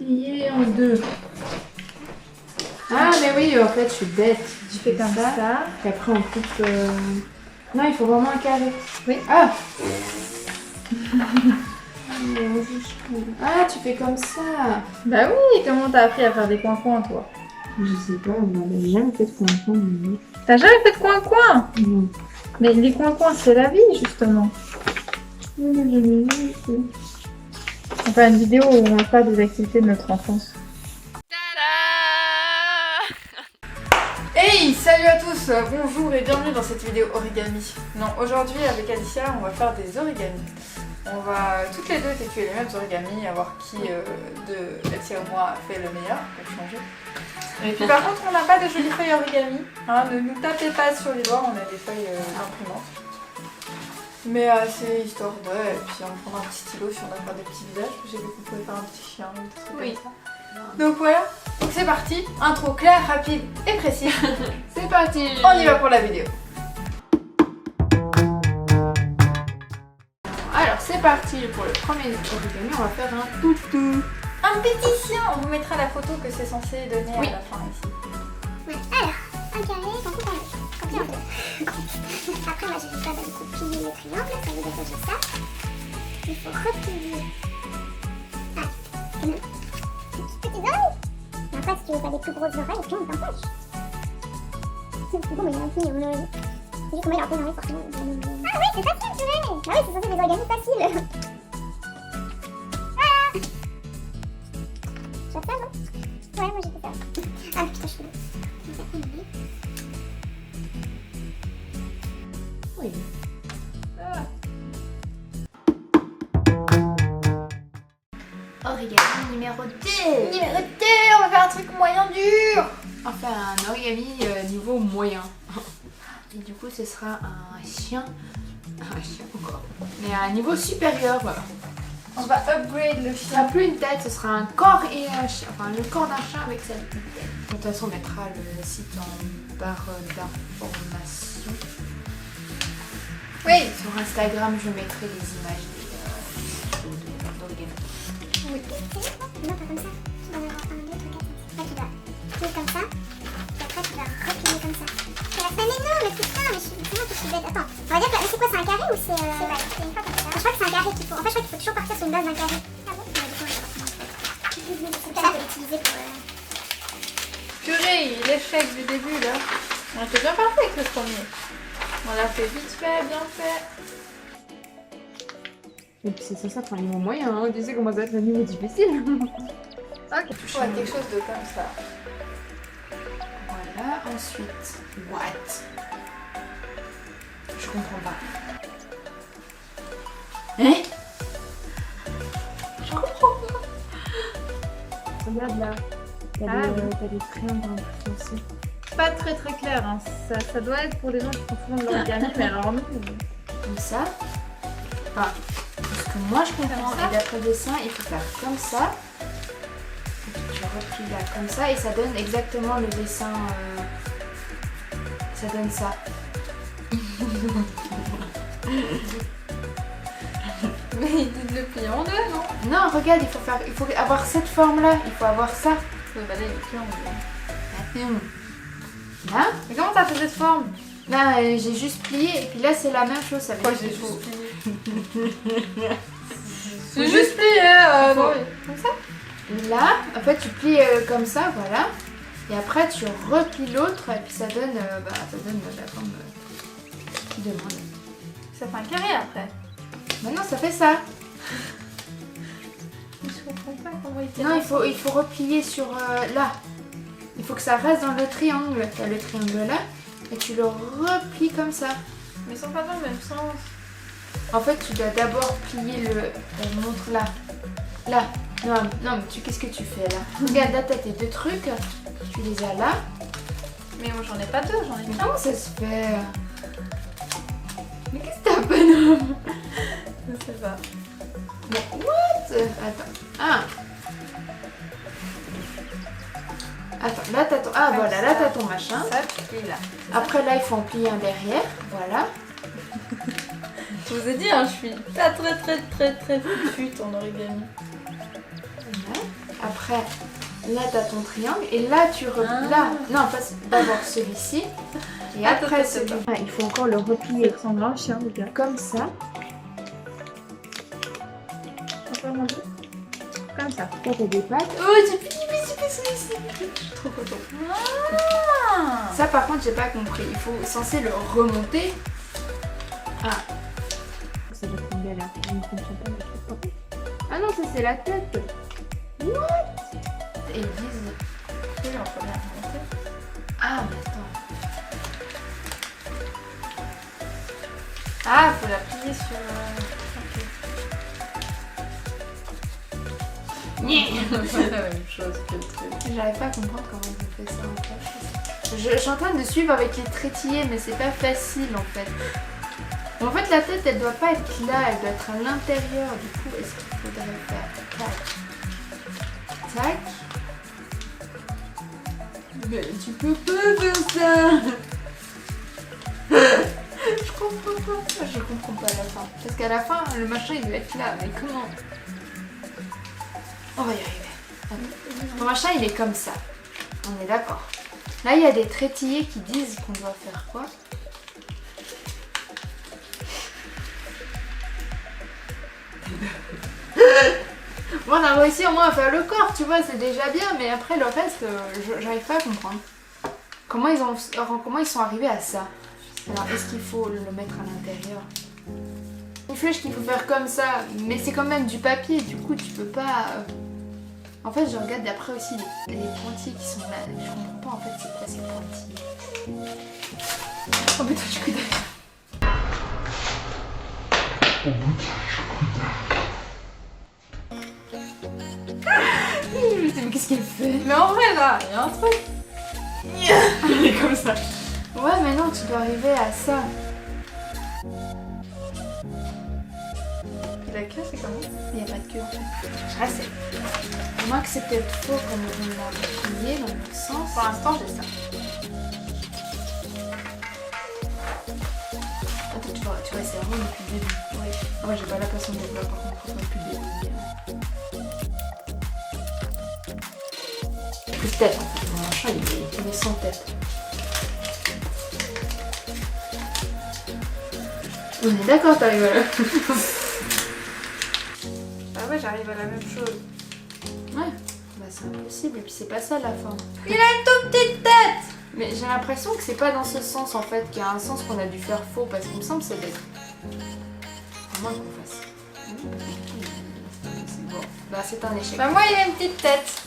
plier en deux. Ah, mais oui, en fait, je suis bête. Tu fais comme ça. Et après, on coupe. Non, il faut vraiment un carré. Oui. Ah Ah, tu fais comme ça. Bah oui, comment t'as appris à faire des coins-coins, toi? Je sais pas, on n'avait jamais fait de coin-coin. T'as jamais fait de coin-coin? Non. Mais les coins-coins, c'est la vie, justement. On fait une vidéo où on fait des activités de notre enfance. Hey, salut à tous, bonjour et bienvenue dans cette vidéo origami. Non, aujourd'hui avec Alicia, on va faire des origamis. On va toutes les deux effectuer les mêmes origamis, à voir qui de Alicia et moi fait le meilleur, pour changer. Et puis par contre, on n'a pas de jolies feuilles origami, hein, ne nous tapez pas sur les doigts, on a des feuilles imprimantes. Mais c'est histoire de, et puis on prendra un petit stylo si on va faire des petits visages, j'ai vu qu'on pouvait faire un petit chien ou des trucs comme ça. Donc voilà, donc c'est parti, intro claire, rapide et précise. C'est parti. On y va pour la vidéo. Alors, c'est parti pour le premier origami. On va faire un toutou. Un petit chien, on vous mettra la photo que c'est censé donner Oui. à la fin ici. Ouais. Alors, un carré, on coupe en deux. Coupé en deux. Après, moi, je vais faire du coup plier le triangle. Ça veut dire que j'ai ça. Il faut replier. Ah, quand même. Une petite oreille. Mais après, si tu veux pas des plus grosses oreilles, au pire, on t'empêche. C'est bon, mais il y a un petit, on aurait. C'est juste qu'on met la peau dans les portions. Ah oui, c'est facile, tu veux. Ah oui, c'est censé des organes faciles. Voilà. Tu vas faire, non? Ouais, moi j'ai fait ça. Ah putain, je suis. Oui. Origami numéro 2. Numéro 2, on va faire un truc moyen dur. On va faire un origami niveau moyen. Et du coup, ce sera un chien. Un chien encore. Mais à un niveau supérieur. On va upgrade le Ce chien. sera plus une tête, ce sera un corps et un chien. Enfin, le corps d'un chien avec sa petite tête. De toute façon, on mettra le site en barre d'information. Oui. Sur Instagram, je mettrai les images d'origami. Oui. Non, pas comme ça. Tu vas en avoir 1, 2, 3, 4, 5. Après, tu vas plier comme ça. Et après, tu vas replier comme ça. Mais non, mais putain, mais c'est moi qui suis bête. Attends, on va dire que c'est quoi, c'est un carré ou c'est. C'est pas, c'est une fois comme ça. Je crois que c'est un carré qu'il faut. En fait, je crois qu'il faut toujours partir sur une base d'un carré. Ah bon? C'est ça pour l'utiliser pour. Purée, l'échec du début là. On était bien parfait avec le premier. On l'a fait vite fait, bien fait. Et puis c'est ça pour un niveau moyen, hein. Tu sais comment ça va être le niveau difficile. Ok, ouais, quelque chose de comme ça. Voilà, ensuite, what? Je comprends pas. Hein? Je comprends pas. Regarde là. T'as Ah, des triangles un peu foncés. Pas très très clair, hein. Ça doit être pour des gens qui font souvent de l'origami, mais alors nous. Comme ça. Enfin, parce que moi je comprends. Comme ça. Et d'après le dessin, il faut faire comme ça. Et puis tu replies là comme ça et ça donne exactement le dessin. Ça donne ça. Mais il dit de le plier en deux, non? Non, regarde, il faut avoir cette forme là. Il faut avoir ça. Ouais, bah là, il est plié en deux. Attends. Là, Mais comment t'as fait cette forme? là j'ai juste plié et puis là c'est la même chose. Ça veut Quoi, dire j'ai qu'il faut- juste plié? J'ai juste plié, non. Comme ça. Là, en fait, tu plies comme ça, voilà. Et après, tu replies l'autre et puis ça donne la forme qu'il demande. Ça fait un carré après. Maintenant, ça fait ça. Je comprends pas comment il tient. Non, il faut replier sur là. Il faut que ça reste dans le triangle. T'as le triangle là et tu le replies comme ça. Mais ils sont pas dans le même sens. En fait, tu dois d'abord plier le montre là. Là. Non, mais qu'est-ce que tu fais là? Regarde, là, t'as tes deux trucs. Tu les as là. Mais moi j'en ai pas deux, j'en ai Mais qu'un. comment ça se fait? Mais qu'est-ce que t'as, bonhomme? Je sais pas. Mais what? Attends. Ah. Attends, là t'as ton... Ah Comme voilà, ça. là t'as ton machin. Ça, tu plies là. Après là, il faut en plier un derrière. Voilà. Je vous ai dit, hein, je suis pas très foutue en origami. Voilà. Après, après, là t'as ton triangle et là tu là, non, passe d'abord celui-ci et après celui. Ah, il faut encore le replier. Il ressemble à un chien, regarde. Comme ça. Encore mon Dieu. Comme ça. Là t'as des pattes. Oh, j'ai plus celui-ci. Je suis trop contente. Ça par contre j'ai pas compris. Il faut censé le remonter. Ah. Ça doit être une galère. Je ne comprends pas. Ah non, ça c'est la tête. What? Et ils disent. Oui, on peut bien remonter. Ah, mais attends. Ah, faut la plier sur. Ok. C'est la même chose que le truc. J'arrive pas à comprendre comment on fait ça en fait. Je suis en train de suivre avec les traitillés, mais c'est pas facile en fait. En fait, la tête elle doit pas être là, elle doit être à l'intérieur. Du coup, est-ce qu'il faudrait faire tac, tac. Mais tu peux pas faire ça. Je comprends pas. Je comprends pas à la fin. Parce qu'à la fin, le machin il doit être là. Mais comment? On va y arriver. Le machin il est comme ça. On est d'accord. Là il y a des traitillés qui disent qu'on doit faire quoi? Bon, on a réussi au moins à faire le corps, tu vois, c'est déjà bien, mais après le reste, j'arrive pas à comprendre. Comment ils sont arrivés à ça? Alors, est-ce qu'il faut le mettre à l'intérieur? Une flèche qu'il faut faire comme ça, mais c'est quand même du papier, du coup tu peux pas... En fait, je regarde d'après aussi les pointillés qui sont là. Je comprends pas en fait c'est quoi ces pointillés. Oh putain, je suis Je me dis, mais qu'est-ce qu'elle fait? Mais en vrai, là, il y a un truc. Il est comme ça. Ouais, mais non, tu dois arriver à ça. La queue, c'est comment? Il n'y a pas de queue en fait. Ah, c'est. Au moins que c'est peut-être faux comme on l'a plié dans l'autre sens. Pour l'instant, j'ai ça. Attends, tu vois, c'est vraiment depuis le début. Ouais. Ah, moi, j'ai pas la passion de là, par contre, faut pas depuis le début. Plus de tête en fait. Mon machin, il est sans tête. On est d'accord, t'arrives là. Ah ouais, j'arrive à la même chose. Ouais. Bah, c'est impossible. Et puis, c'est pas ça la fin. Il a une toute petite tête. Mais j'ai l'impression que c'est pas dans ce sens en fait, qu'il y a un sens qu'on a dû faire faux parce qu'il me semble que c'est d'être. À moins qu'on fasse. C'est bon. Bah c'est un échec. Bah moi, il a une petite tête.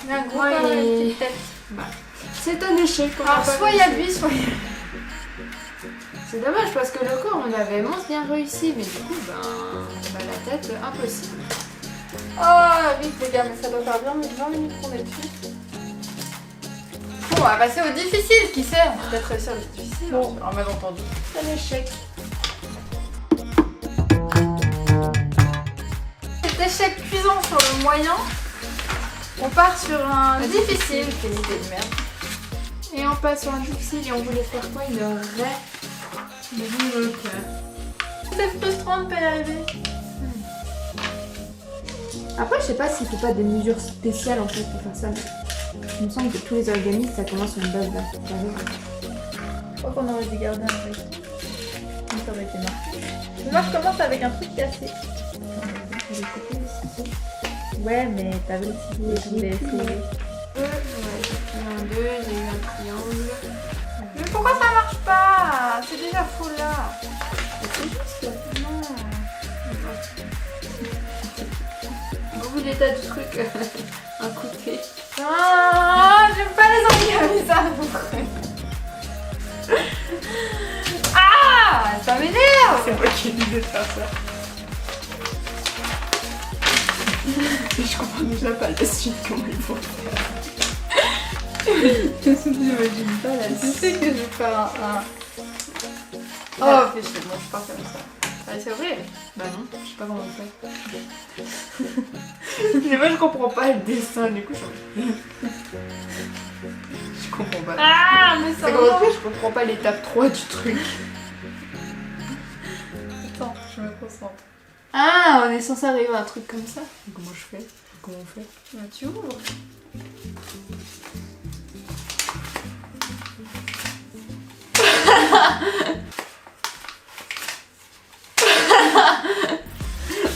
Il a un gros corps et une petite tête. Bah, c'est un échec. Alors, soit il y a lui, soit il y a... C'est dommage parce que le corps on avait bien réussi, mais du coup la tête impossible. Oh, vite les gars, mais ça doit faire bien 20 minutes qu'on est dessus. Bon, on va passer au difficile, qui sait? On va peut-être réussir le difficile. Bon, en malentendu. C'est un échec. Cet échec cuisant sur le moyen, on part sur un difficile. Quelle idée de merde. Et on passe sur un difficile et on voulait faire quoi? Une raie. C'est frustrant de pas y arriver. Après je sais pas s'il faut pas des mesures spéciales en fait pour faire ça. Il me semble que tous les origamis ça commence sur une base là. Je crois qu'on aurait dû garder un truc. Comme ça aurait été marqué. Moi je commence avec un truc cassé. Ouais, mais t'avais le ciseau et tout, les souris. Ouais, j'ai pris un 2, j'ai eu un triangle. Mais pourquoi ça marche pas? C'est déjà fou là. C'est juste. Non. Beaucoup d'état de trucs à côté. Ah, j'aime pas les origamis, ça. Ah, ça m'énerve. C'est moi qui ai dit de faire ça. Je comprends déjà pas la suite, comment il faut faire. J'imagine pas la Je suite. sais que je vais faire un... Oh, fais chier, moi je pars comme ça. Allez, c'est vrai. Bah non, je sais pas comment on fait. Mais moi je comprends pas le dessin, du coup je comprends pas. Ah, mais ça C'est comment on fait, je comprends pas l'étape 3 du truc. Attends, je me concentre. Ah, on est censé arriver à un truc comme ça. Comment je fais? comment on fait? Bah, tu ouvres.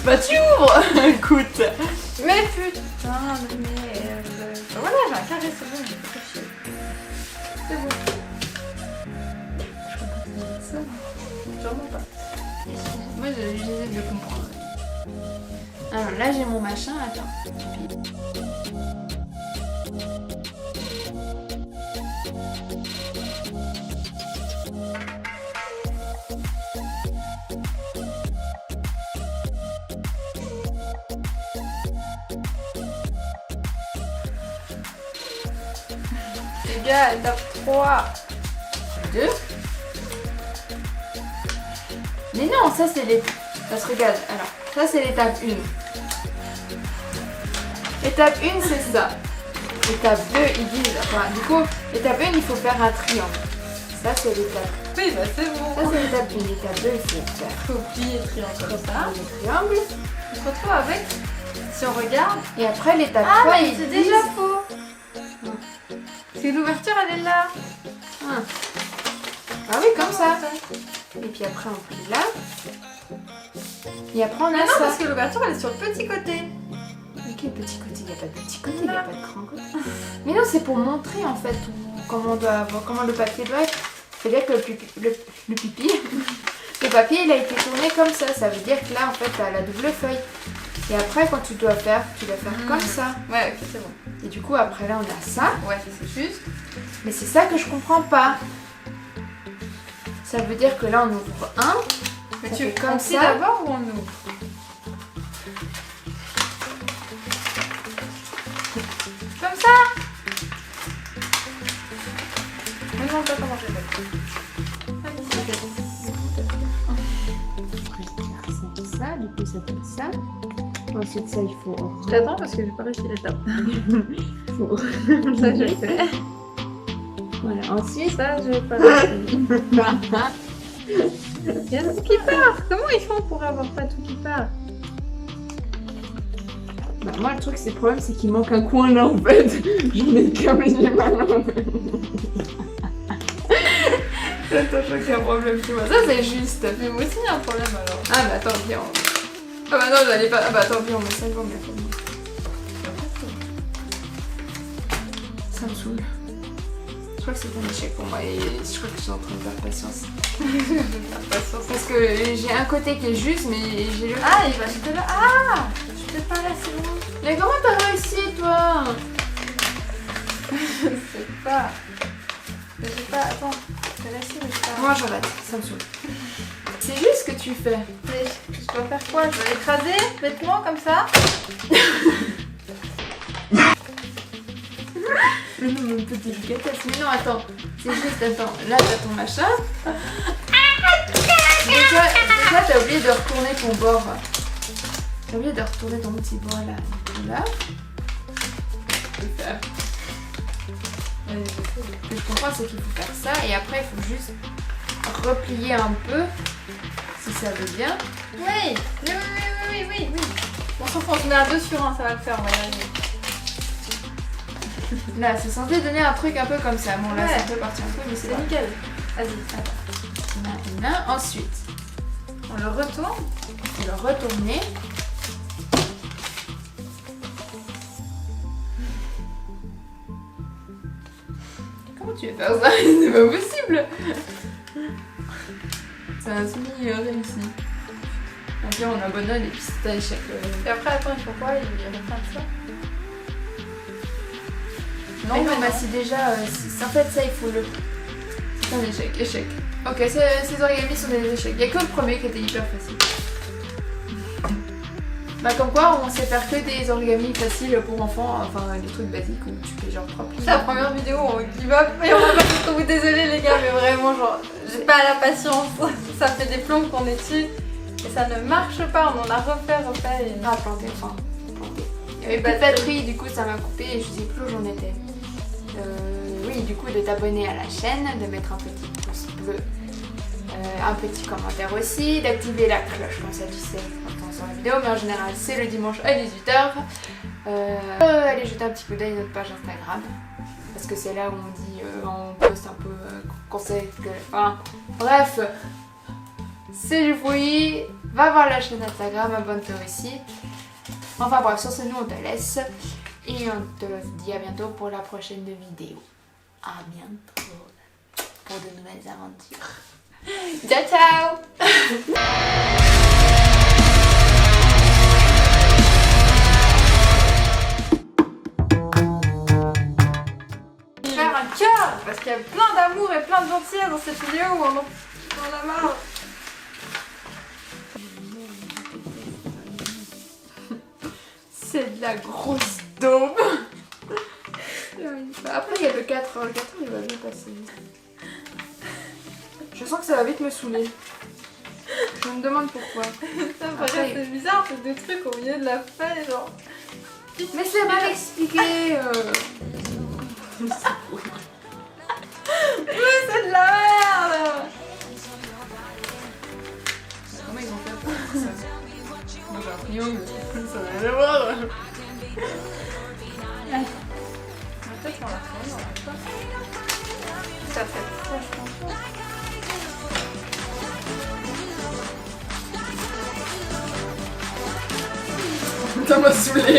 Bah tu ouvres. Écoute. Mais putain de merde. Bah, voilà, j'ai un carré, c'est bon, j'ai pas chier. C'est bon. Je comprends pas ça. Sûrement pas. Moi j'essaie de comprendre. Alors là j'ai mon machin, attends. Les gars, étape 3. 2. Mais non, ça c'est les... Ça se regarde. Alors, ça c'est l'étape 1. Étape 1 c'est ça. Étape 2 ils disent... Enfin du coup, étape 1 il faut faire un triangle. Ça c'est l'étape. Oui, bah c'est bon. Ça c'est l'étape 1. L'étape 2 c'est faire Faut plier le triangle comme ça. le triangle. On se retrouve avec, si on regarde. Et après l'étape 3 Ah, mais ils c'est disent... déjà faux. C'est l'ouverture, elle est là. Ah. Ah oui, comme ça. Et puis après on plie là. Et après on Mais a non, ça. parce que l'ouverture, elle est sur le petit côté. Mais quel petit côté? Il n'y a pas de petit côté, il n'y a pas de grand côté. Mais non, c'est pour montrer en fait comment on doit avoir, comment le papier doit être. C'est-à-dire que le pipi, le papier il a été tourné comme ça. Ça veut dire que là en fait tu as la double feuille. Et après quand tu dois faire comme ça. Ouais, ok, c'est bon. Et du coup après là on a ça. Ouais, c'est juste. Mais c'est ça que je comprends pas. Ça veut dire que là on ouvre un. Mais Ça tu fait comme comme ça. d'abord ou on ouvre? Comme ça. Mais non, pas comment j'ai fait. Ça, du coup ça fait ça. Ensuite ça il faut... Je t'attends parce que j'ai pas réussi l'étape. faut... Ça, je le fais. Voilà, ensuite... Ça, je pas réussi. Il y a tout qui part. Comment ils font pour avoir pas tout qui part? Bah, moi le truc c'est le problème c'est qu'il manque un coin là en fait. J'en ai qu'un mais j'ai mal en Attends, je crois qu'il y a un problème chez moi. Ça c'est juste. Mais moi aussi, il y a un problème alors. Ah bah attends, viens. Ah bah non, j'allais pas... Ah bah attends, viens, on met ça devant, mais ça me saoule. Je crois que c'est un échec pour moi et je crois que je suis en train de perdre patience. Parce que j'ai un côté qui est juste mais j'ai le... Ah, il va jeter là. Ah, je peux pas là, c'est loin. Mais comment t'as réussi toi? Je sais pas. Je sais pas, attends. Je vais laisser, mais je sais pas. Moi j'arrête, ça me saoule. C'est juste ce que tu fais. Mais je dois faire quoi? Je dois l'écraser bêtement comme ça? Mais non, mon petit délicatesse. Mais non, attends. C'est juste, attends. Là, t'as ton machin. Déjà, t'as oublié de retourner ton bord. T'as oublié de retourner ton petit bord là. Là. Ce que je comprends, c'est qu'il faut faire ça. Et après, il faut juste replier un peu. Si ça veut bien. Oui, oui. Bon, sauf qu'on se met à 2 sur 1, ça va le faire, on va y arriver. Là, c'est censé donner un truc un peu comme ça. Bon, là, Ouais. ça peut partir un peu, mais c'est C'est pas nickel. Vas-y. Là. Ensuite, On le retourne. on va le retourner. Comment tu veux faire ça? C'est pas possible. C'est un semi-réussi. Ok, on abandonne et puis c'est un échec. Et après, attends, il faut quoi? Il reprend ça. Non, mais bah, c'est déjà... en fait, ça, il faut le... C'est un échec. Ok, ces origamis sont des échecs. Il n'y a que le premier qui était hyper facile. Bah comme quoi, on sait faire que des origamis faciles pour enfants, enfin des trucs basiques où tu fais genre propre. C'est la première vidéo où on give up et on va pas jusqu'au bout. Désolée les gars, mais vraiment, genre, j'ai pas la patience. Ça fait des plombs qu'on est dessus et ça ne marche pas. On en a refait et... Ah, planté, enfin, planté. Il y avait pas de batterie, du coup ça m'a coupé et je sais plus où j'en étais. Oui, du coup de t'abonner à la chaîne, de mettre un petit pouce bleu, un petit commentaire aussi, d'activer la cloche comme ça tu sais quand on sort la vidéo, mais en général c'est le dimanche à 18h. Allez jeter un petit coup d'œil à notre page Instagram. Parce que c'est là où on dit, on poste un peu conseils. Enfin, bref, c'est du bruit. Va voir la chaîne Instagram, abonne-toi aussi. Enfin bref, sur ce, nous on te laisse. Et on te dit à bientôt pour la prochaine vidéo. À bientôt pour de nouvelles aventures. Ciao ciao. Faire un cœur parce qu'il y a plein d'amour et plein de gentillesse dans cette vidéo où on en a marre. C'est de la grosse daube. Après il y a le 4 heures, il va bien passer. Je sens que ça va vite me saouler. Je me demande pourquoi. Après, c'est bizarre, c'est des trucs au milieu de la feuille, genre. Mais c'est mal expliqué. Mais c'est de la merde. Comment ils ont fait pour ça? Moi j'ai un prion, mais ça n'a rien à voir. Peut-être qu'on l'a trouvé, on l'a pas. Ça fait trop, je pense. Ça m'a saoulé.